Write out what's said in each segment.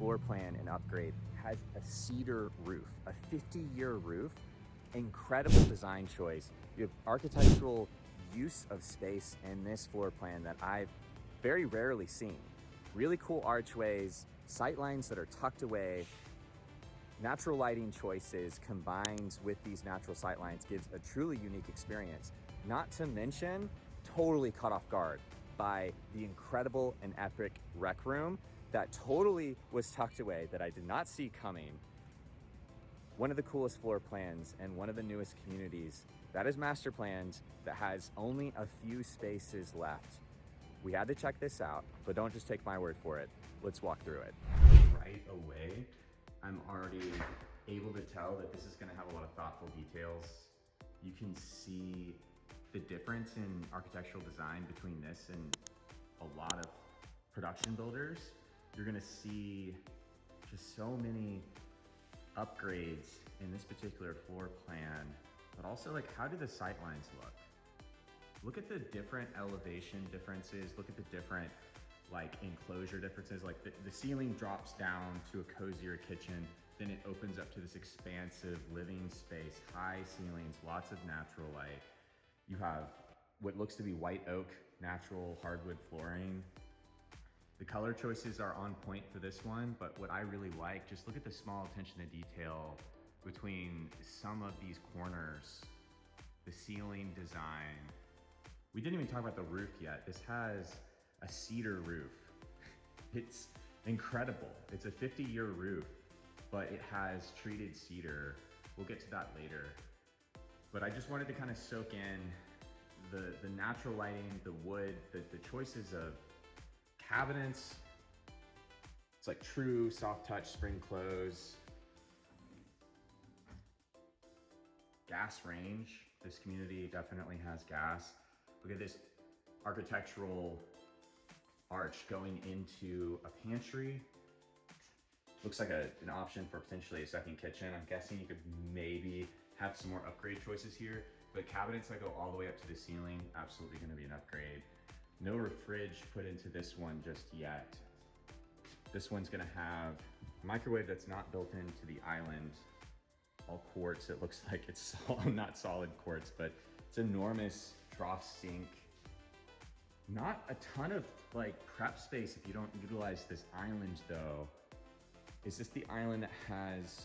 floor plan and upgrade has a cedar roof, a 50-year roof. Incredible design choice. You have architectural use of space in this floor plan that I've very rarely seen. Really cool archways, sight lines that are tucked away, natural lighting choices combined with these natural sight lines gives a truly unique experience. Not to mention, totally caught off guard by the incredible and epic rec room that totally was tucked away that I did not see coming. One of the coolest floor plans and one of the newest communities that is master planned that has only a few spaces left. We had to check this out, but don't just take my word for it. Let's walk through it. Right away, I'm already able to tell that this is gonna have a lot of thoughtful details. You can see the difference in architectural design between this and a lot of production builders. You're gonna see just so many upgrades in this particular floor plan, but also like, how do the sight lines look? Look at the different elevation differences. Look at the different like enclosure differences. Like the ceiling drops down to a cozier kitchen, then it opens up to this expansive living space, high ceilings, lots of natural light. You have what looks to be white oak, natural hardwood flooring. The color choices are on point for this one, but what I really like, just look at the small attention to detail between some of these corners, the ceiling design. We didn't even talk about the roof yet. This has a cedar roof. It's incredible. It's a 50-year roof, but it has treated cedar. We'll get to that later. But I just wanted to kind of soak in the natural lighting, the wood, the choices of cabinets. It's like true soft touch spring close. Gas range. This community definitely has gas. Look at this architectural arch going into a pantry. Looks like an option for potentially a second kitchen. I'm guessing you could maybe have some more upgrade choices here, but cabinets that go all the way up to the ceiling, absolutely gonna be an upgrade. No fridge put into this one just yet. This one's gonna have a microwave that's not built into the island. All quartz, it looks like it's not solid quartz, but it's enormous trough sink. Not a ton of like prep space if you don't utilize this island though. Is this the island that has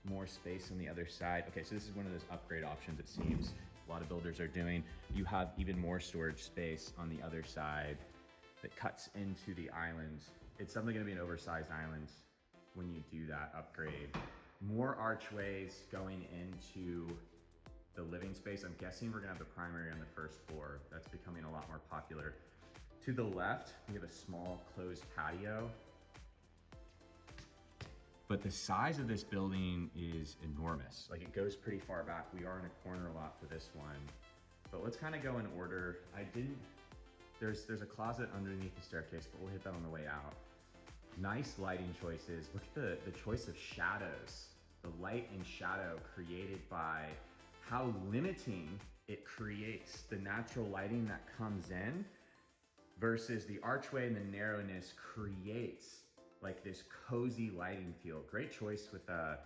more space on the other side? Okay, so this is one of those upgrade options it seems a lot of builders are doing. You have even more storage space on the other side that cuts into the island. It's definitely gonna be an oversized island when you do that upgrade. More archways going into the living space. I'm guessing we're gonna have the primary on the first floor. That's becoming a lot more popular. To the left, we have a small closed patio. But the size of this building is enormous. Like it goes pretty far back. We are in a corner lot for this one. But let's kind of go in order. There's a closet underneath the staircase, but we'll hit that on the way out. Nice lighting choices. Look at the choice of shadows. The light and shadow created by how limiting it creates the natural lighting that comes in versus the archway and the narrowness creates like this cozy lighting feel. Great choice with the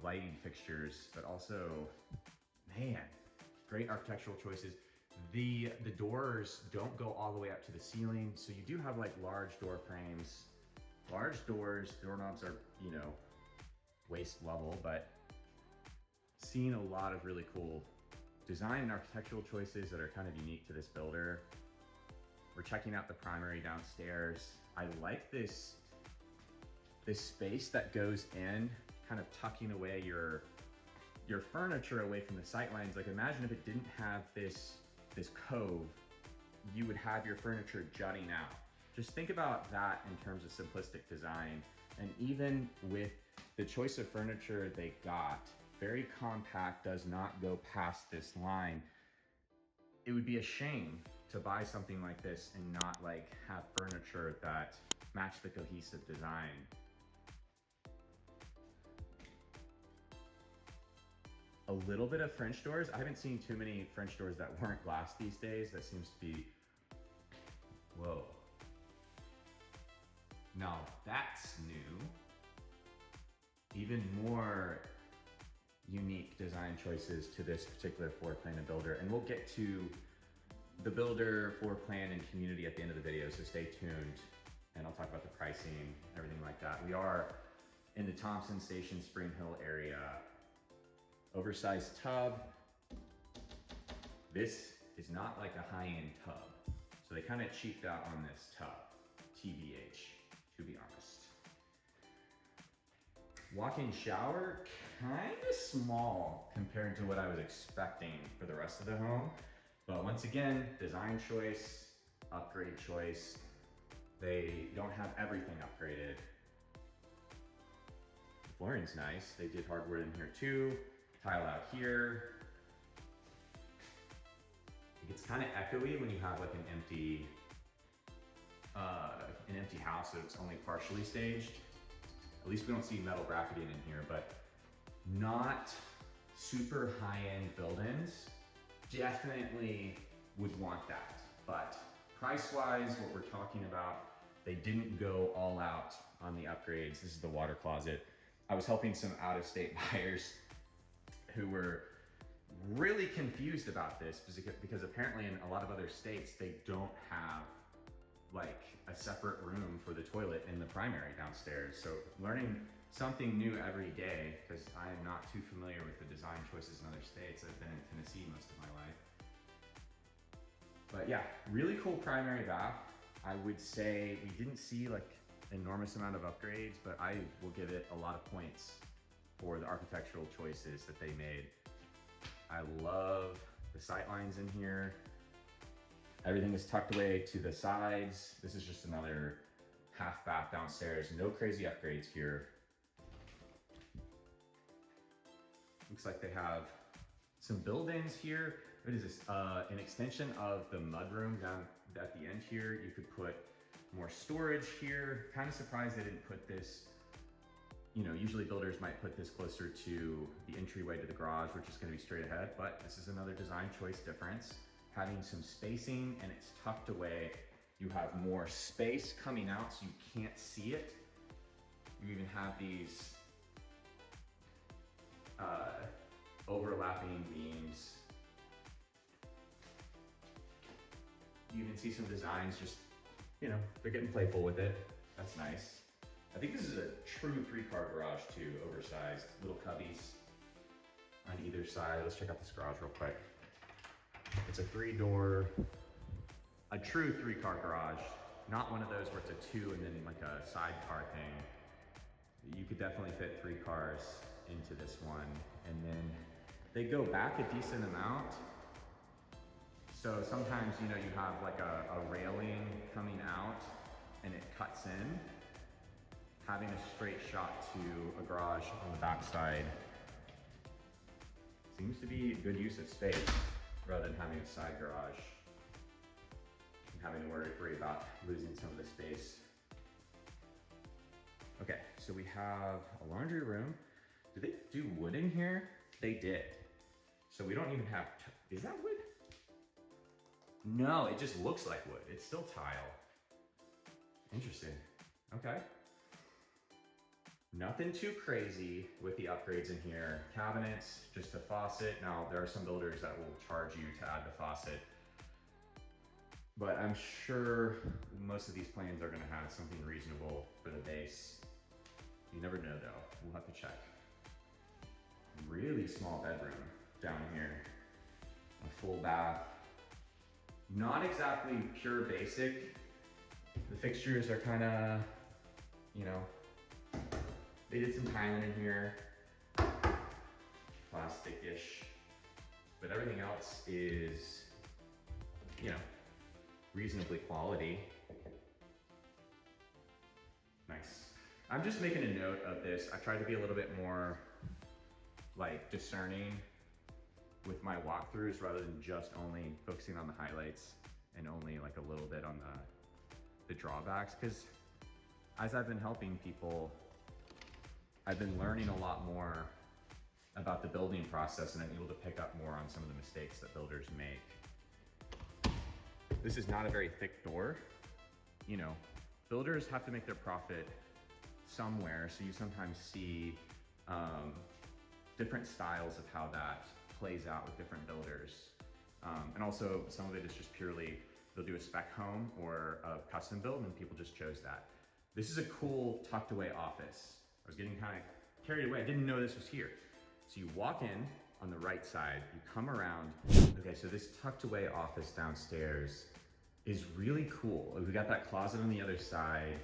lighting fixtures, but also, man, great architectural choices. The doors don't go all the way up to the ceiling, so you do have like large door frames. Large doors, doorknobs are, you know, waist level, but seeing a lot of really cool design and architectural choices that are kind of unique to this builder. We're checking out the primary downstairs. I like this space that goes in, kind of tucking away your furniture away from the sight lines. Like imagine if it didn't have this cove, you would have your furniture jutting out. Just think about that in terms of simplistic design. And even with the choice of furniture they got, very compact, does not go past this line. It would be a shame to buy something like this and not like have furniture that match the cohesive design. A little bit of French doors. I haven't seen too many French doors that weren't glass these days. That seems to be, whoa. Now that's new. Even more unique design choices to this particular floor plan and builder. And we'll get to the builder, floor plan, and community at the end of the video, so stay tuned. And I'll talk about the pricing, everything like that. We are in the Thompson Station, Spring Hill area. Oversized tub. This is not like a high-end tub. So they kind of cheaped out on this tub, TBH, to be honest. Walk-in shower, kind of small compared to what I was expecting for the rest of the home. But once again, design choice, upgrade choice. They don't have everything upgraded. The flooring's nice. They did hardwood in here too. Tile out here. It gets kind of echoey when you have like an empty house, so it's only partially staged. At least we don't see metal bracketing in here, but not super high-end buildings. Definitely would want that. But price-wise, what we're talking about, they didn't go all out on the upgrades. This is the water closet. I was helping some out-of-state buyers who were really confused about this because apparently in a lot of other states, they don't have like a separate room for the toilet in the primary downstairs. So learning something new every day, because I am not too familiar with the design choices in other states. I've been in Tennessee most of my life. But yeah, really cool primary bath. I would say we didn't see like enormous amount of upgrades, but I will give it a lot of points for the architectural choices that they made. I love the sight lines in here. Everything is tucked away to the sides. This is just another half bath downstairs. No crazy upgrades here. Looks like they have some build-ins here. What is this? An extension of the mudroom down at the end here. You could put more storage here. Kind of surprised they didn't put this, you know, usually builders might put this closer to the entryway to the garage, which is gonna be straight ahead, but this is another design choice difference. Having some spacing and it's tucked away. You have more space coming out so you can't see it. You even have these overlapping beams. You even see some designs just, you know, they're getting playful with it. That's nice. I think this is a true 3-car garage too, oversized, little cubbies on either side. Let's check out this garage real quick. It's a 3-door, a true 3-car garage, not one of those where it's a 2 and then like a sidecar thing. You could definitely fit 3 cars into this one, and then they go back a decent amount. So sometimes, you know, you have like a railing coming out and it cuts in. Having a straight shot to a garage on the back side seems to be a good use of space rather than having a side garage and having to worry about losing some of the space. Okay, so we have a laundry room. Did they do wood in here? They did. So we don't even have, is that wood? No, it just looks like wood. It's still tile. Interesting, okay. Nothing too crazy with the upgrades in here. Cabinets, just a faucet. Now, there are some builders that will charge you to add the faucet, but I'm sure most of these plans are gonna have something reasonable for the base. You never know though, we'll have to check. Really small bedroom down here. A full bath. Not exactly pure basic. The fixtures are kinda, you know, they did some tiling in here, plastic-ish, but everything else is, you know, reasonably quality. Nice. I'm just making a note of this. I tried to be a little bit more like discerning with my walkthroughs rather than just only focusing on the highlights and only like a little bit on the drawbacks, because as I've been helping people, I've been learning a lot more about the building process, and I'm able to pick up more on some of the mistakes that builders make. This is not a very thick door, you know, builders have to make their profit somewhere, so you sometimes see different styles of how that plays out with different builders. And also some of it is just purely, they'll do a spec home or a custom build and people just chose that. This is a cool tucked away office. I was getting kind of carried away. I didn't know this was here. So you walk in on the right side, you come around. Okay, so this tucked away office downstairs is really cool. We got that closet on the other side.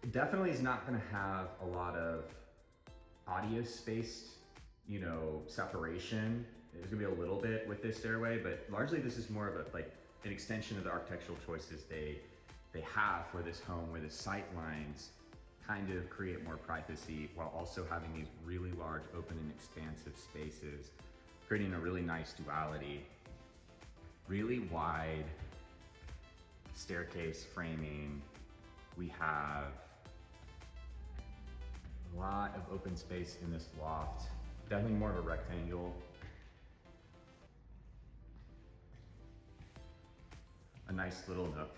It definitely is not gonna have a lot of audio spaced, you know, separation. There's gonna be a little bit with this stairway, but largely this is more of a, like, an extension of the architectural choices they have for this home, where the sight lines kind of create more privacy while also having these really large, open and expansive spaces, creating a really nice duality. Really wide staircase framing. We have a lot of open space in this loft. Definitely more of a rectangle. A nice little nook,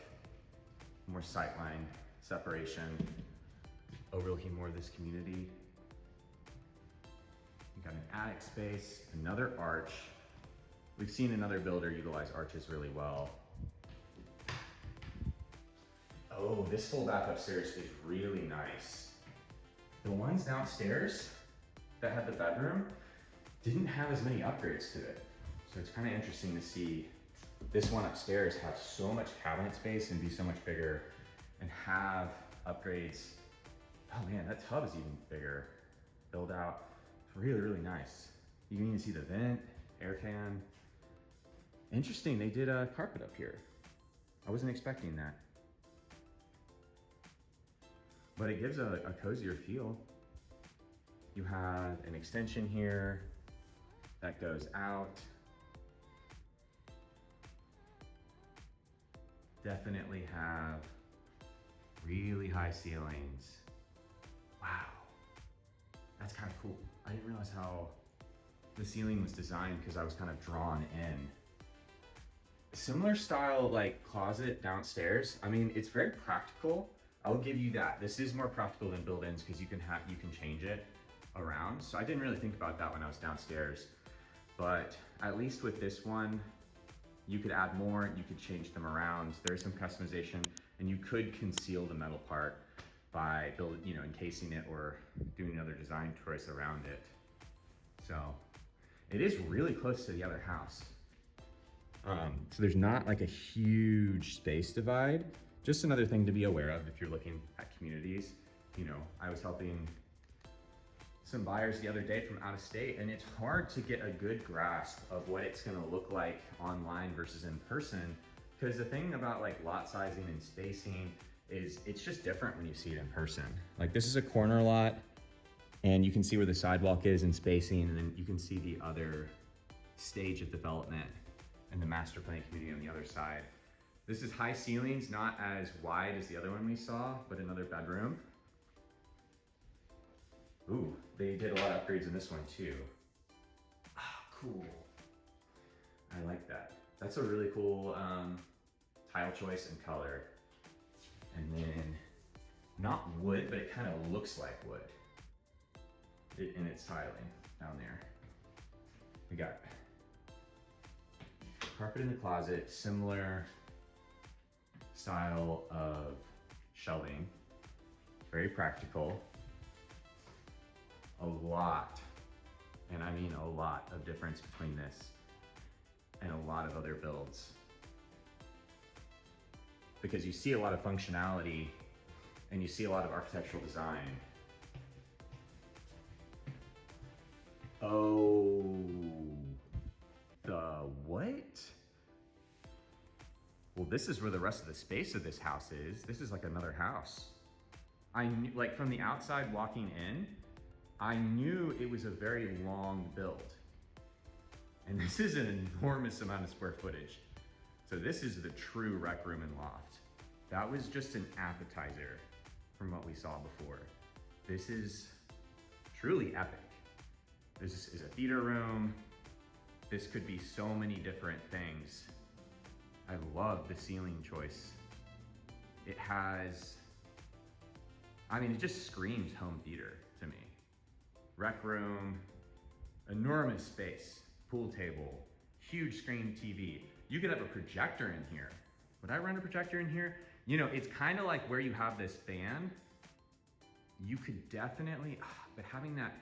more sightline separation, overlooking more of this community. You got an attic space, another arch. We've seen another builder utilize arches really well. Oh, this full bath upstairs is really nice. The ones downstairs that had the bedroom didn't have as many upgrades to it. So it's kind of interesting to see this one upstairs have so much cabinet space and be so much bigger and have upgrades. Oh man, that tub is even bigger. Build out, really, really nice. You can even see the vent, air fan. Interesting, they did a carpet up here. I wasn't expecting that. But it gives a cozier feel. You have an extension here that goes out. Definitely have really high ceilings. Wow, that's kind of cool. I didn't realize how the ceiling was designed because I was kind of drawn in. Similar style like closet downstairs. I mean, it's very practical. I'll give you that. This is more practical than build-ins because you can change it around. So I didn't really think about that when I was downstairs, but at least with this one, you could add more, you could change them around. There's some customization, and you could conceal the metal part by encasing it or doing another design choice around it. So it is really close to the other house. So there's not like a huge space divide. Just another thing to be aware of if you're looking at communities. You know, I was helping some buyers the other day from out of state, and it's hard to get a good grasp of what it's gonna look like online versus in person. Because the thing about like lot sizing and spacing is it's just different when you see it in person. Like this is a corner lot, and you can see where the sidewalk is and spacing, and then you can see the other stage of development and the master plan community on the other side. This is high ceilings, not as wide as the other one we saw, but another bedroom. Ooh, they did a lot of upgrades in this one too. Ah, cool. I like that. That's a really cool tile choice and color. And then, not wood, but it kind of looks like wood in its tiling down there. We got carpet in the closet, similar style of shelving, very practical. A lot, and I mean a lot of difference between this and a lot of other builds. Because you see a lot of functionality and you see a lot of architectural design. Oh, the what? Well, this is where the rest of the space of this house is. This is like another house. I knew, like from the outside walking in, I knew it was a very long build. And this is an enormous amount of square footage. So this is the true rec room and loft. That was just an appetizer from what we saw before. This is truly epic. This is a theater room. This could be so many different things. I love the ceiling choice. It has, I mean, it just screams home theater to me. Rec room, enormous space, pool table, huge screen TV. You could have a projector in here. Would I run a projector in here? You know, it's kind of like where you have this fan. You could definitely, but having that,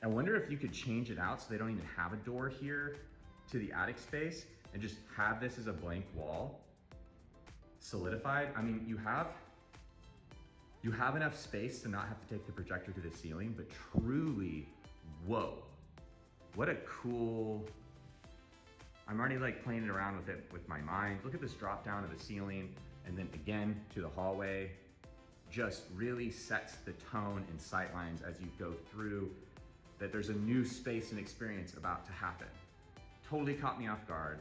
I wonder if you could change it out so they don't even have a door here to the attic space and just have this as a blank wall, solidified. I mean, you have enough space to not have to take the projector to the ceiling, but truly, whoa, what a cool, I'm already like playing around with it with my mind. Look at this drop down to the ceiling and then again to the hallway. Just really sets the tone and sight lines as you go through that there's a new space and experience about to happen. Totally caught me off guard.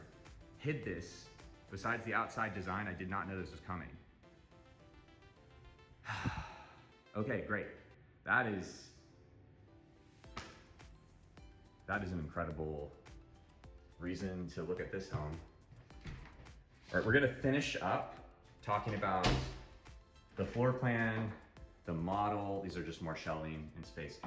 Hid this. Besides the outside design, I did not know this was coming. Okay, great. That is an incredible reason to look at this home. All right, we're gonna finish up talking about the floor plan, the model. These are just more shelving and space.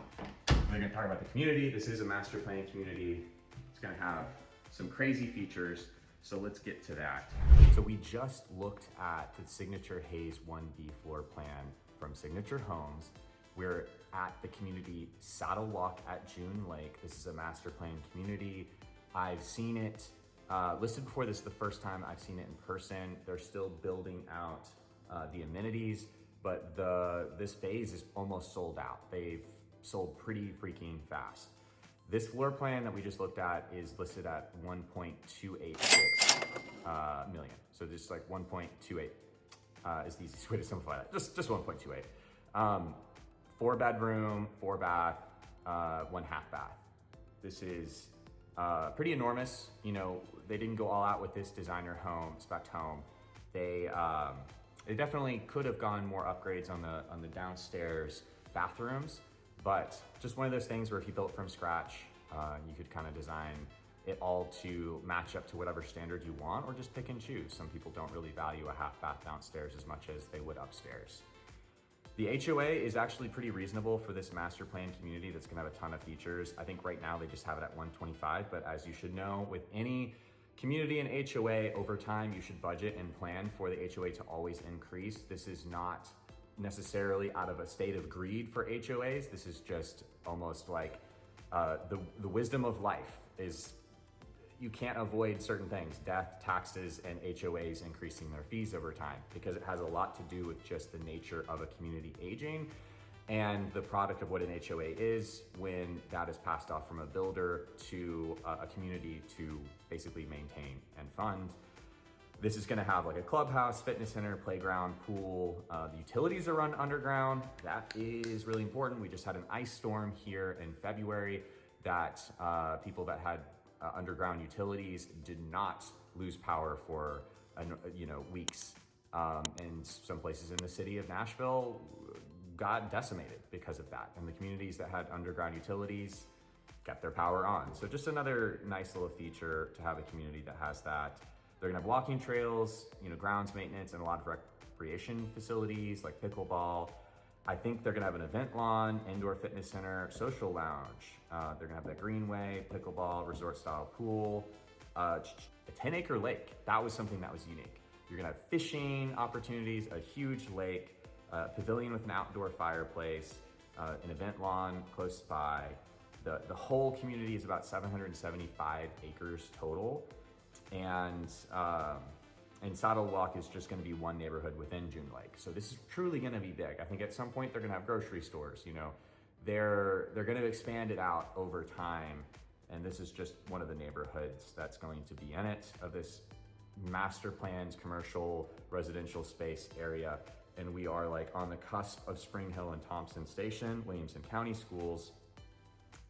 We're gonna talk about the community. This is a master plan community. It's gonna have some crazy features. So let's get to that. So we just looked at the Signature Hayes 1B floor plan from Signature Homes. We're at the community Saddlewalk at June Lake. This is a master plan community. I've seen it listed before. This is the first time I've seen it in person. They're still building out the amenities, but this phase is almost sold out. They've sold pretty freaking fast. This floor plan that we just looked at is listed at 1.286 million. So just like 1.28 is the easiest way to simplify that. Just 1.28. 4 bedroom, 4 bath, 1 half bath. This is pretty enormous. You know, they didn't go all out with this designer home, spec home. They definitely could have gone more upgrades on the downstairs bathrooms, but just one of those things where if you built from scratch, you could kind of design it all to match up to whatever standard you want, or just pick and choose. Some people don't really value a half bath downstairs as much as they would upstairs. The HOA is actually pretty reasonable for this master plan community that's gonna have a ton of features. I think right now they just have it at 125, but as you should know, with any community and HOA, over time you should budget and plan for the HOA to always increase. This is not necessarily out of a state of greed for HOAs. This is just almost like the wisdom of life is you can't avoid certain things, death, taxes, and HOAs increasing their fees over time, because it has a lot to do with just the nature of a community aging and the product of what an HOA is when that is passed off from a builder to a community to basically maintain and fund. This is gonna have like a clubhouse, fitness center, playground, pool. The utilities are run underground. That is really important. We just had an ice storm here in February that people that had underground utilities did not lose power for weeks. And some places in the city of Nashville got decimated because of that. And the communities that had underground utilities kept their power on. So just another nice little feature to have a community that has that. They're gonna have walking trails, grounds maintenance, and a lot of recreation facilities like pickleball. I think they're gonna have an event lawn, indoor fitness center, social lounge. They're gonna have that greenway, pickleball, resort style pool, a 10-acre lake. That was something that was unique. You're gonna have fishing opportunities, a huge lake, a pavilion with an outdoor fireplace, an event lawn close by. The whole community is about 775 acres total. And Saddlewalk is just gonna be one neighborhood within June Lake. So this is truly gonna be big. I think at some point they're gonna have grocery stores, They're gonna expand it out over time. And this is just one of the neighborhoods that's going to be in it, of this master planned commercial residential space area. And we are like on the cusp of Spring Hill and Thompson Station, Williamson County schools.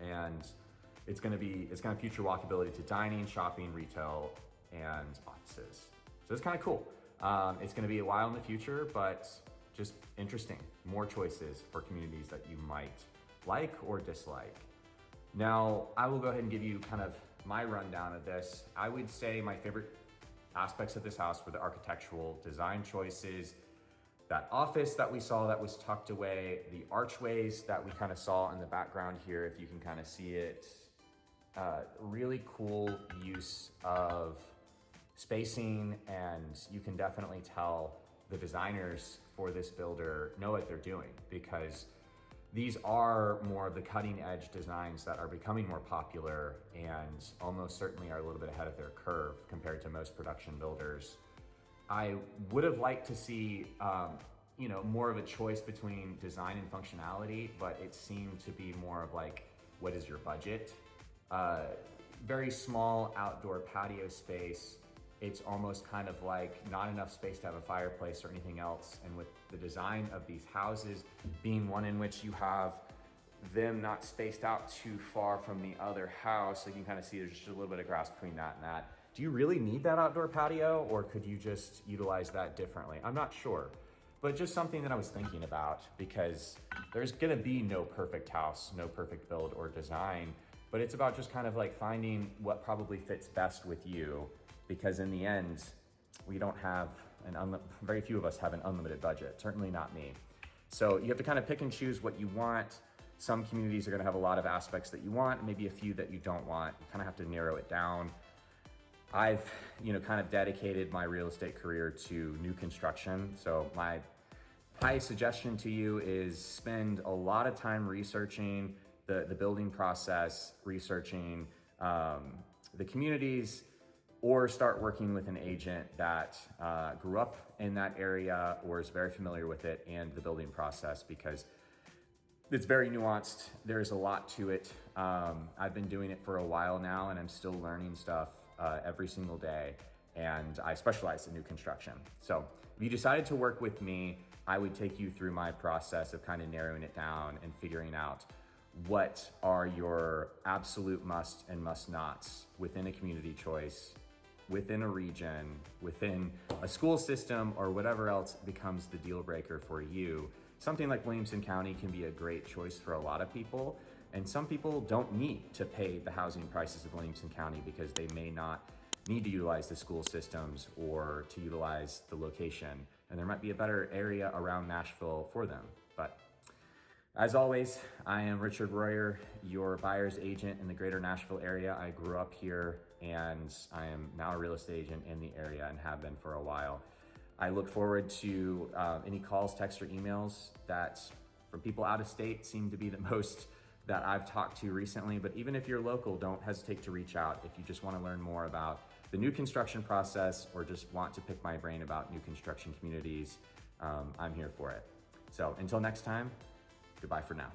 And it's gonna feature walkability to dining, shopping, retail, and offices. So it's kind of cool. It's gonna be a while in the future, but just interesting. More choices for communities that you might like or dislike. Now, I will go ahead and give you kind of my rundown of this. I would say my favorite aspects of this house were the architectural design choices. that office that we saw that was tucked away, the archways that we kind of saw in the background here, if you can kind of see it. Really cool use of spacing, and you can definitely tell the designers for this builder know what they're doing, because these are more of the cutting edge designs that are becoming more popular and almost certainly are a little bit ahead of their curve compared to most production builders. I would have liked to see more of a choice between design and functionality, but it seemed to be more of like, what is your budget? Very small outdoor patio space. It's almost kind of like not enough space to have a fireplace or anything else. And with the design of these houses being one in which you have them not spaced out too far from the other house, so you can kind of see there's just a little bit of grass between that and that. Do you really need that outdoor patio, or could you just utilize that differently? I'm not sure, but just something that I was thinking about, because there's gonna be no perfect house, no perfect build or design, but it's about just kind of like finding what probably fits best with you, because in the end, we don't have very few of us have an unlimited budget, certainly not me. So you have to kind of pick and choose what you want. Some communities are gonna have a lot of aspects that you want, maybe a few that you don't want. You kind of have to narrow it down. I've kind of dedicated my real estate career to new construction. So my highest suggestion to you is spend a lot of time researching the building process, researching the communities, or start working with an agent that grew up in that area or is very familiar with it and the building process, because it's very nuanced. There's a lot to it. I've been doing it for a while now, and I'm still learning stuff every single day, and I specialize in new construction. So if you decided to work with me, I would take you through my process of kind of narrowing it down and figuring out what are your absolute must and must nots within a community choice, within a region, within a school system, or whatever else becomes the deal breaker for you. Something like Williamson County can be a great choice for a lot of people, and some people don't need to pay the housing prices of Williamson County because they may not need to utilize the school systems or to utilize the location, and there might be a better area around Nashville for them. But as always, I am Richard Royer, your buyer's agent in the greater Nashville area. I grew up here, and I am now a real estate agent in the area and have been for a while. I look forward to any calls, texts, or emails that from people out of state seem to be the most that I've talked to recently. But even if you're local, don't hesitate to reach out if you just want to learn more about the new construction process or just want to pick my brain about new construction communities. I'm here for it. So until next time, goodbye for now.